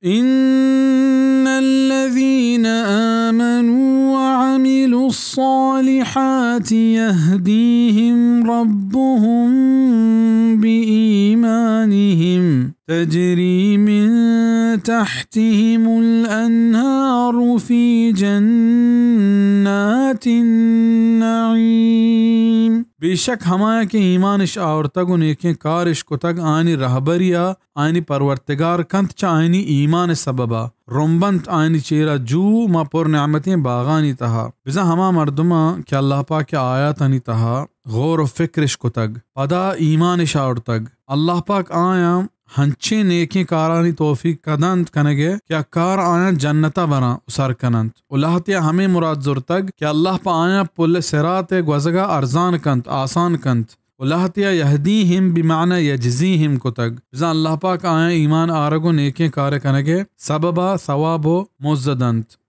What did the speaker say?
إن الذين آمنوا وعملوا الصالحات يهديهم ربهم بإيمانهم تجري من تحتهم الأنهار في جنات النعيم बेशक हमाया के ईमानिश आवरतग नेके कारिश कुतग आनी रहबरिया आनी परवरतिगार कंत चा आनी ईमान सबबा रोम्बंत आनी चेरा जू मा पुर नेमतें बागानी तहा बिजा हमा मर्दमा के अल्लाह पाक के आयात आनी तहा गौर फिक्रिश कुतग पदा ईमानिश आवरतग अल्लाह पाक आया हंचे नेके कारानी तौफीक कदंत कनगे क्या कार आया जन्नता बना उसर कनंत उलाहतिया हमें मुराद जुरतग क्या अल्लाह पा आया पुल सिरात गवजगा अरजान कंत आसान कंत उलाहतिया यहदीहिम बिमाना यजजीहिम कुतग बिजा अल्लाह पाक आया ईमान आरगो नेके कार कनगे सबबा सवाबो मुज्जदंत